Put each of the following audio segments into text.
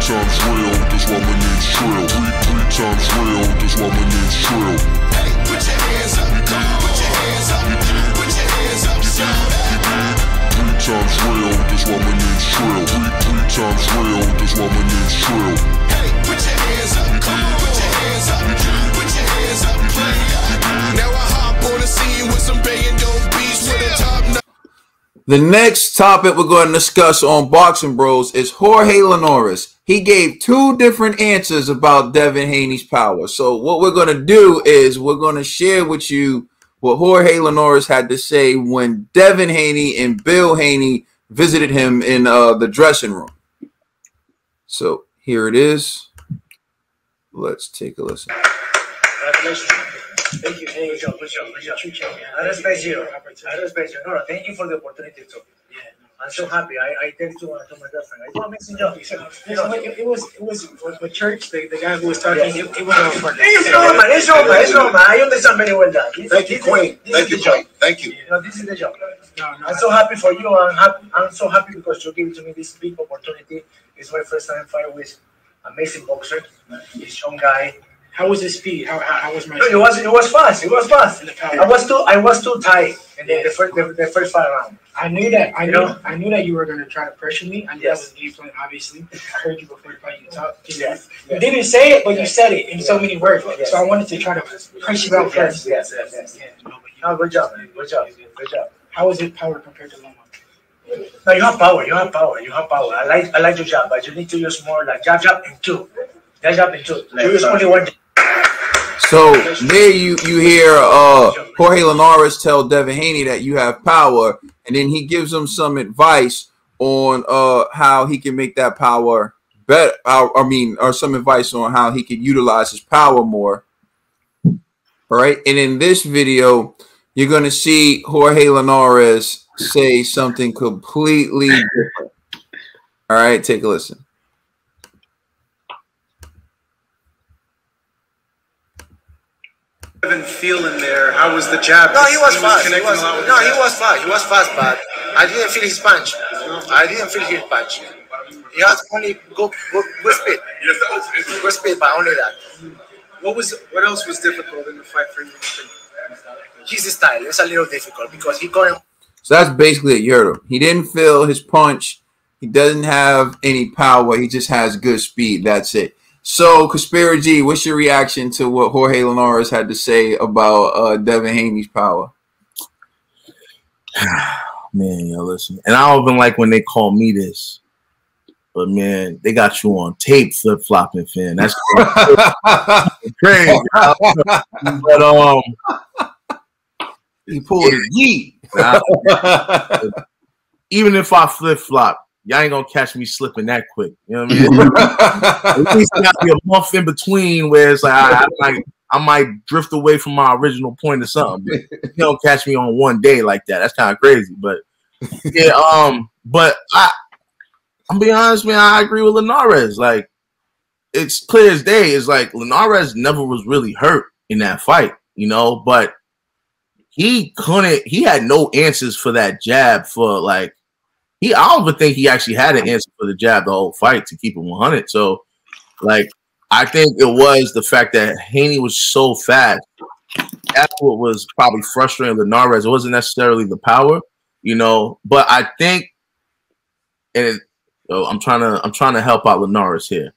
times real, that's why my name's Trill. Three times real, that's why my name's Trill. Hey, put your hands up, come on, put your hands up, put your hands up, shout out. 3 times real, that's why my name's Trill. Three times real, that's why my name's Trill. Hey, put your hands up, come on, put your hands up, put your hands up, play. Now I hop on the scene with some banging dope beats with a top notch. The next topic we're going to discuss on Boxing Bros is Jorge Linares. He gave 2 different answers about Devin Haney's power. So what we're going to do is we're going to share with you what Jorge Linares had to say when Devin Haney and Bill Haney visited him in the dressing room. So here it is. Let's take a listen. Congratulations. Thank you. Hey, good job. I respect you. No, thank you for the opportunity too. Yeah, I'm so happy. I tell to my girlfriend, I do an amazing job. You know, it was with Church, the guy who was talking. It was it's normal. I understand very well that. Thank you, Queen. Thank you, Queen. Thank you. You know, this is the job. I'm so happy for you. I'm so happy because you gave to me this big opportunity. It's my first time fight with amazing boxer. This young guy. How was his speed? How was my? No, it was fast. It was fast. I was too tight in the first fight round. I knew that. I knew that you were going to try to pressure me. I knew that was the game plan. Obviously, I heard you before the fight. You talked. Yes. You didn't say it, but you said it in so many words. Yes. So I wanted to try to press you out first. Yes. Yeah. No, good job, man. Good job. How was it power compared to Loma? No, you have power. I like your jab, but you need to use more like jab and two. Jab and two. You use only one. So there you hear Jorge Linares tell Devin Haney that you have power, and then he gives him some advice on how he can make that power better. Or some advice on how he can utilize his power more. All right, and in this video, you're going to see Jorge Linares say something completely different. All right, take a listen. Feeling there, how was the jab? No, he was fast. He was fast, but I didn't feel his punch. He has only good speed. Good speed, but only that. What else was difficult in the fight for you? His style is a little difficult because he couldn't. So that's basically it. You heard him. He didn't feel his punch. He doesn't have any power. He just has good speed. That's it. So, Conspiracy, what's your reaction to what Jorge Linares had to say about Devin Haney's power? Man, yo, listen. And I don't even like when they call me this. But, man, they got you on tape flip-flopping, fan. That's crazy. But, he pulled a G. Even if I flip-flop, y'all ain't gonna catch me slipping that quick. You know what I mean? At least there got to be a month in between where it's like I might drift away from my original point or something. But you don't catch me on one day like that. That's kind of crazy. But yeah, but I'm being honest, man. I agree with Linares. Like, it's clear as day. It's like Linares never was really hurt in that fight, you know. But he had no answers for that jab for like. I don't even think he actually had an answer for the jab the whole fight to keep it 100. So, like, I think it was the fact that Haney was so fast. That's what was probably frustrating Linares. It wasn't necessarily the power, you know. But I think, and I'm trying to help out Linares here.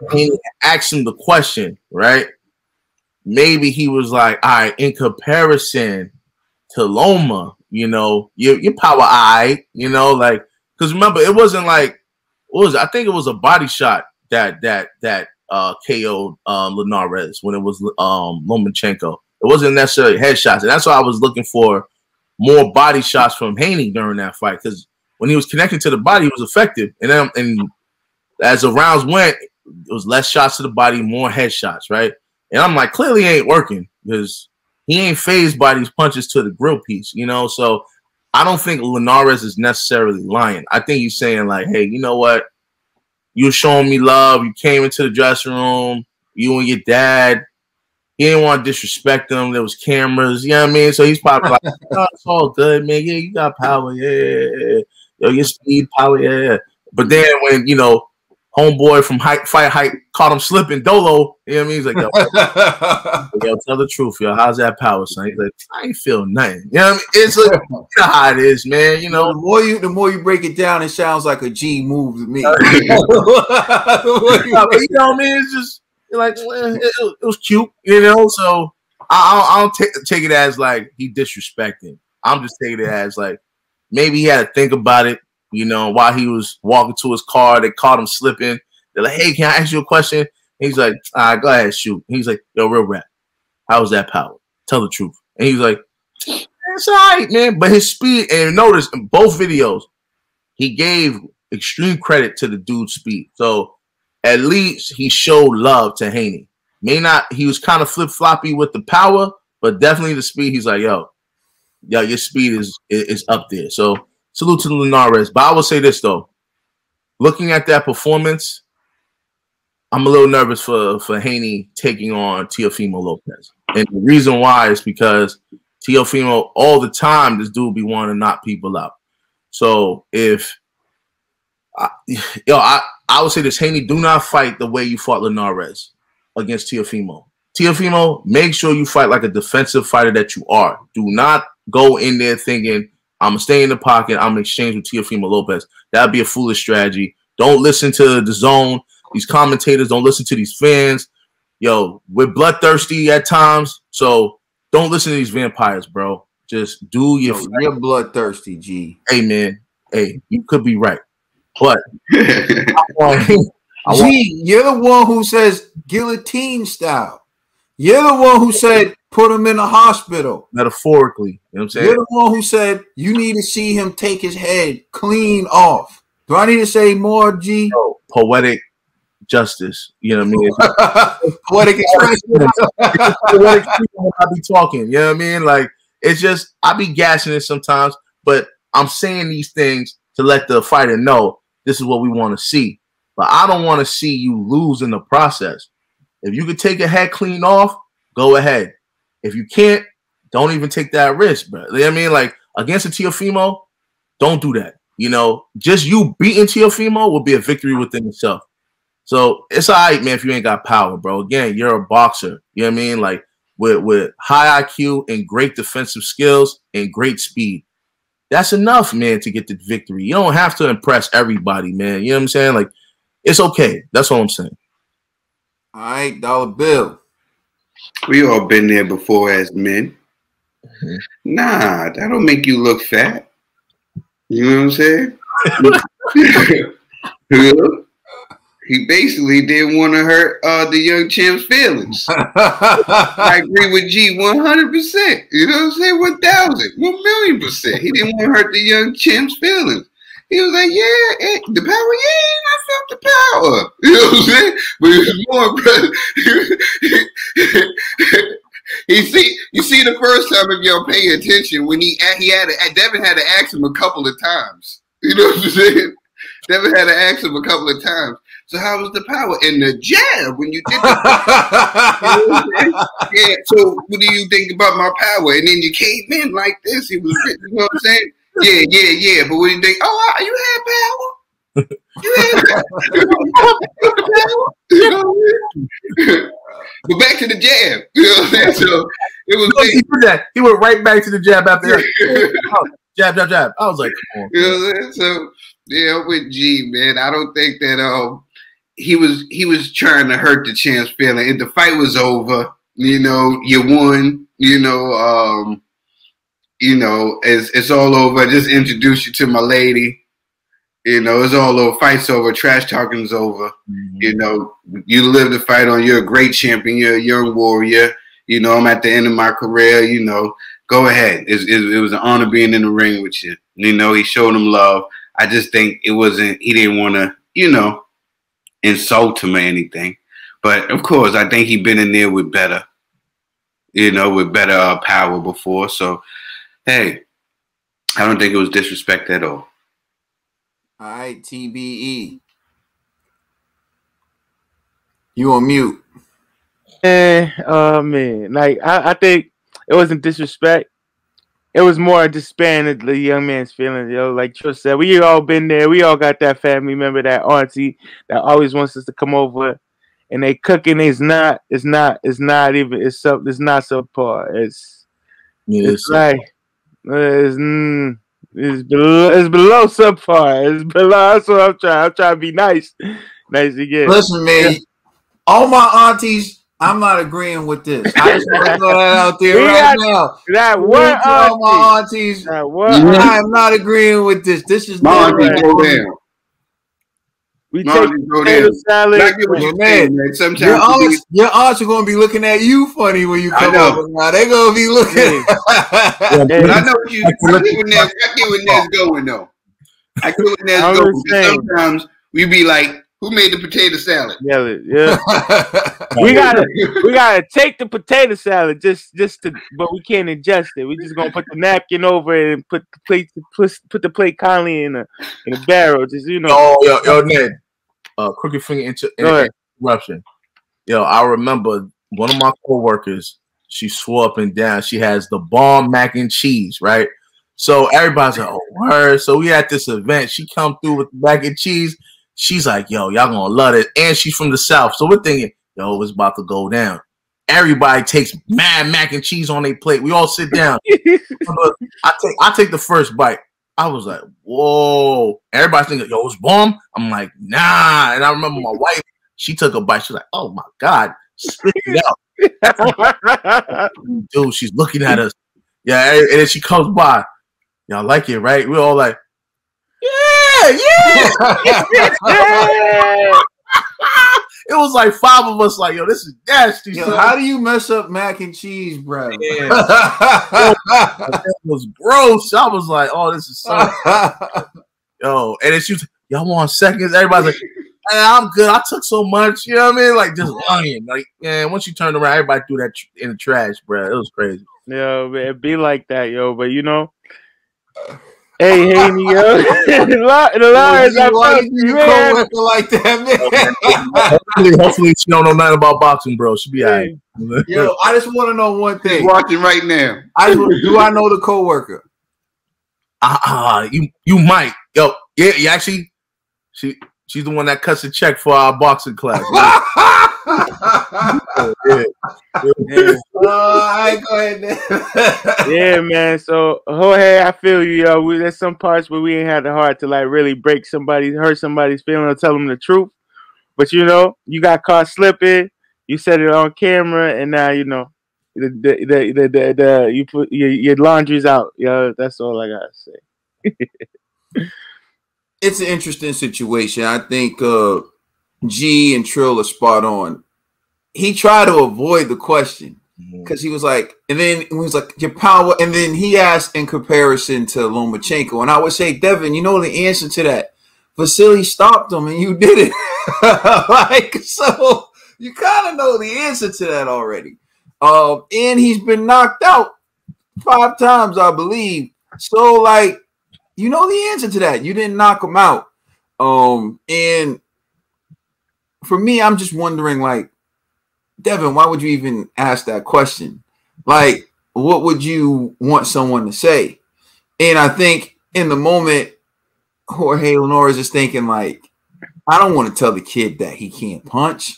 Haney asked him the question, right? Maybe he was like, all right, in comparison to Loma, you know, your power you know, like, because remember, it wasn't like, I think it was a body shot that KO'd Linares when it was Lomachenko. It wasn't necessarily headshots, and that's why I was looking for more body shots from Haney during that fight, because when he was connecting to the body, he was effective, and as the rounds went, it was less shots to the body, more headshots, right? And I'm like, clearly ain't working because he ain't phased by these punches to the grill piece, you know? So I don't think Linares is necessarily lying. I think he's saying like, hey, you know what? You were showing me love. You came into the dressing room, you and your dad. He didn't want to disrespect them. There was cameras, you know what I mean? So he's probably like, oh, it's all good, man. Yeah, you got power. Yeah. Yo, your speed, power, yeah. But then when, you know, homeboy from Fight Hype caught him slipping. Dolo, you know what I mean? He's like, yo, tell the truth, yo. How's that power, son? He's like, I ain't feel nothing. You know what I mean? It's like, you know how it is, man. You know, the more you break it down, it sounds like a G move to me. You know what I mean? It's just like it was cute, you know. So I don't take it as like he disrespecting. I'm just taking it as like maybe he had to think about it, you know, while he was walking to his car. They caught him slipping. They're like, "Hey, can I ask you a question?" And he's like, "All right, go ahead, shoot." And he's like, "Yo, real rap, how was that power? Tell the truth." And he's like, "It's all right, man." But his speed, and notice in both videos, he gave extreme credit to the dude's speed. So at least he showed love to Haney. He was kind of flip-floppy with the power, but definitely the speed. He's like, yo, your speed is up there. So salute to Linares. But I will say this though, looking at that performance, I'm a little nervous for Haney taking on Teofimo Lopez. And the reason why is because Teofimo, all the time, this dude be wanting to knock people out. So if I would say this, Haney, do not fight the way you fought Linares against Teofimo. Teofimo, make sure you fight like a defensive fighter that you are. Do not go in there thinking, I'm going to stay in the pocket, I'm going to exchange with Teofimo Lopez. That would be a foolish strategy. Don't listen to the zone. These commentators, don't listen to these fans. Yo, we're bloodthirsty at times, so don't listen to these vampires, bro. Just do your fight. You're bloodthirsty, G. Hey, man. Hey, you could be right. But G, you're the one who says guillotine style. You're the one who said put him in a hospital. Metaphorically, you know what I'm saying? You're the one who said you need to see him take his head clean off. Do I need to say more, G? No, poetic justice. You know what I mean? Poetic expression. Poetic when I be talking. You know what I mean? Like, it's just, I be gassing it sometimes, but I'm saying these things to let the fighter know this is what we want to see. But I don't want to see you lose in the process. If you could take a head clean off, go ahead. If you can't, don't even take that risk, bro. You know what I mean? Like, against a Teofimo, don't do that. You know, just you beating Teofimo will be a victory within itself. So it's all right, man, if you ain't got power, bro. Again, you're a boxer. You know what I mean? Like, with high IQ and great defensive skills and great speed. That's enough, man, to get the victory. You don't have to impress everybody, man. You know what I'm saying? Like, it's okay. That's all I'm saying. All right, dollar bill. We all been there before as men. Mm-hmm. Nah, that don't make you look fat. You know what I'm saying? He basically didn't want to hurt the young champ's feelings. I agree with G 100%. You know what I'm saying? 1,000, 1,000,000%. He didn't want to hurt the young champ's feelings. He was like, yeah, the power, yeah, I felt the power. You know what I'm saying? But it was more, you see the first time if y'all pay attention, when Devin had to ask him a couple of times. You know what I'm saying? Devin had to ask him a couple of times. So how was the power? And the jab, when you did the you know yeah, so what do you think about my power? And then you came in like this. He was, you know what I'm saying? Yeah. But what do you think? Oh, you had power. You had power. You know what I mean? But back to the jab. You know what I'm saying? So it was. He did that. He went right back to the jab after that. Jab. I was like, come on. You know what I'm saying? So yeah, with G, man, I don't think that he was trying to hurt the champ's feeling. If the fight was over, you know, you won, it's all over. I just introduced you to my lady. You know, it's all over. Fight's over. Trash talking's over. Mm-hmm. You know, you live the fight on. You're a great champion. You're a young warrior. You know, I'm at the end of my career. You know, go ahead. It was an honor being in the ring with you. You know, he showed him love. I just think he didn't want to, insult him or anything. But of course, I think he'd been in there with better power before. So, hey, I don't think it was disrespect at all. All right, TBE. You on mute. Man, like I think it wasn't disrespect. it was more just sparing the young man's feelings, yo. Like Trill said, we all been there. We all got that family member, that auntie that always wants us to come over, and they cooking. It's not even. It's not subpar. It's like it's below subpar. It's below. That's what I'm trying. I'm trying to be nice again. Listen, man, all my aunties. I'm not agreeing with this. I just want to throw that out there now. That one auntie. All my aunties. That one I am not agreeing with this. This is my auntie go down. We take potato salad. Your aunts are going to be looking at you funny when you come over. Now they're going to be looking. But I know what you. I get where Ned's going though. I get where Ned's going. Sometimes we be like, who made the potato salad? Yeah. we gotta take the potato salad just to, but we can't ingest it. We just gonna put the napkin over it and put the plate kindly in a barrel. Just Yo, Ned. Crooked finger interruption. Yo, I remember one of my coworkers. She swore up and down she has the bomb mac and cheese, right? So everybody's like, oh, her. So we at this event. She come through with the mac and cheese. She's like, yo, y'all gonna love it. And she's from the South. So we're thinking, yo, it's about to go down. Everybody takes mad mac and cheese on their plate. We all sit down. I take the first bite. I was like, whoa. Everybody's thinking, yo, it's bomb. I'm like, nah. And I remember my wife, she took a bite. She's like, oh my God. Spit it out. Dude, she's looking at us. Yeah, and then she comes by. Y'all like it, right? We're all like, yeah. It was like 5 of us, like, yo, this is nasty. Yo, how do you mess up mac and cheese, bro? Yeah. It was gross. I was like, oh, this is so. Yo, and then she was, y'all want seconds? Everybody's like, hey, I'm good. I took so much. You know what I mean? Like, just lying. Like, man, once you turned around, everybody threw that in the trash, bro. It was crazy. Yo, man, it be like that, yo. But you know. Hey, Haney, yo. The Lars, why you co-worker like that, man? Hopefully she don't know nothing about boxing, bro. She be all right. Yo, I just want to know one thing. He's watching right now. Do I know the co-worker? You might. Yo, yeah, actually, she's the one that cuts the check for our boxing class. Yeah, man. So Jorge, I feel you, yo. There's some parts where we ain't had the heart to like really hurt somebody's feeling or tell them the truth. But you know, you got caught slipping. You said it on camera, and now you know you put your laundry's out. Yo, that's all I gotta say. It's an interesting situation. I think G and Trill are spot on. He tried to avoid the question because he was like, and then he was like, your power. And then he asked in comparison to Lomachenko. And I would say, Devin, you know the answer to that. Vasily stopped him and you did it. Like, so you kind of know the answer to that already. And he's been knocked out 5 times, I believe. So, like, you know the answer to that. You didn't knock him out. And for me, I'm just wondering, like, Devin, why would you even ask that question? Like, what would you want someone to say? And I think in the moment, Jorge Linares is thinking, like, I don't want to tell the kid that he can't punch.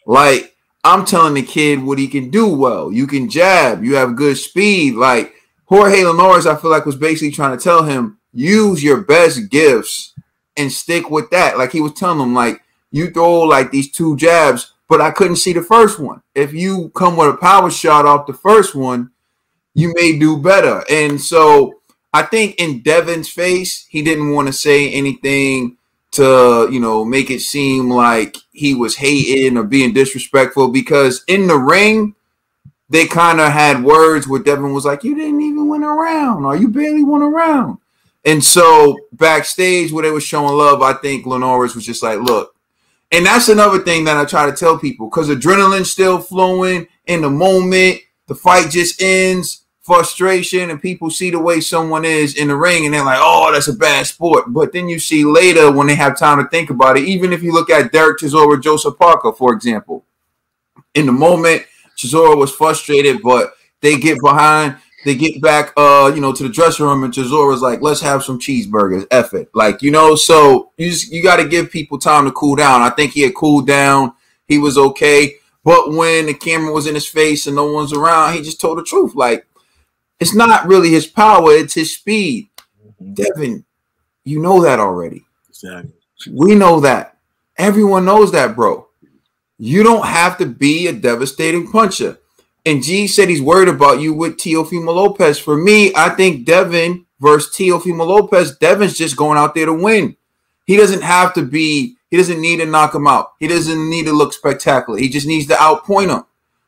Like, I'm telling the kid what he can do well. You can jab. You have good speed. Like, Jorge Linares, I feel like, was basically trying to tell him, use your best gifts and stick with that. Like, he was telling him, like, you throw, like, these 2 jabs, but I couldn't see the first one. If you come with a power shot off the first one, you may do better. And so I think in Devin's face, he didn't want to say anything to, you know, make it seem like he was hating or being disrespectful, because in the ring, they kind of had words where Devin was like, you didn't even win a round, or you barely won a round. And so backstage where they were showing love, I think Linares was just like, look. And that's another thing that I try to tell people, because adrenaline's still flowing in the moment. The fight just ends, frustration, and people see the way someone is in the ring, and they're like, oh, that's a bad sport. But then you see later when they have time to think about it, even if you look at Derek Chisora, Joseph Parker, for example. In the moment, Chisora was frustrated, but they get behind. They get back, to the dressing room, and Chizora's like, let's have some cheeseburgers. F it. Like, so you got to give people time to cool down. I think he had cooled down. He was okay. But when the camera was in his face and no one's around, he just told the truth. Like, it's not really his power. It's his speed. Devin, you know that already. Exactly. We know that. Everyone knows that, bro. You don't have to be a devastating puncher. And G said he's worried about you with Teofimo Lopez. For me, I think Devin versus Teofimo Lopez, Devin's just going out there to win. He doesn't need to knock him out. He doesn't need to look spectacular. He just needs to outpoint him.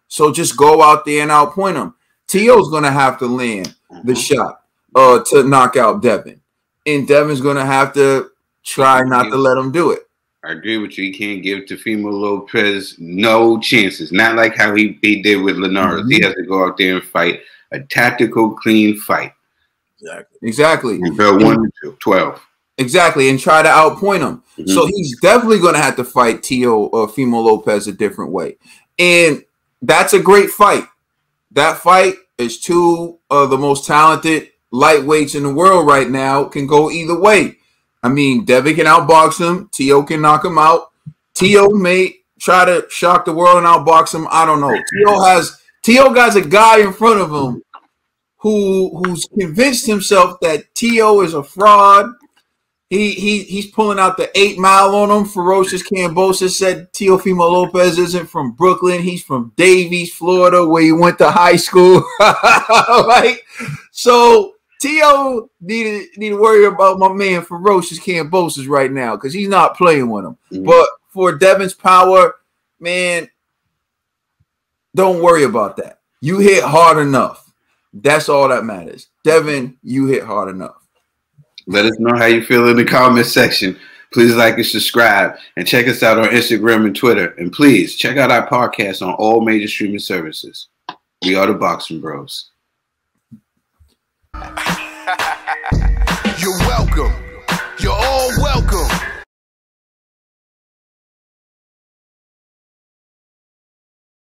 So just go out there and outpoint him. Tio's going to have to land the shot to knock out Devin. And Devin's going to have to try not to let him do it. I agree with you. He can't give Teofimo Lopez no chances. Not like how he did with Linares. He has to go out there and fight a tactical, clean fight. Exactly. And go 1-12. Exactly, and try to outpoint him. So he's definitely going to have to fight Teofimo Lopez a different way. And that's a great fight. That fight is two of the most talented lightweights in the world right now. Can go either way. I mean, Devin can outbox him. Tio can knock him out. Tio may try to shock the world and outbox him. I don't know. Tio has a guy in front of him who's convinced himself that Tio is a fraud. He's pulling out the 8 Mile on him. Ferocious Cambosa said Teofimo Lopez isn't from Brooklyn. He's from Davies, Florida, where he went to high school. So Tio need to worry about my man Ferocious Cambosa right now because he's not playing with him. But for Devin's power, man, don't worry about that. You hit hard enough. That's all that matters. Devin, you hit hard enough. Let us know how you feel in the comment section. Please like and subscribe. And check us out on Instagram and Twitter. And please check out our podcast on all major streaming services. We are the Boxing Bros.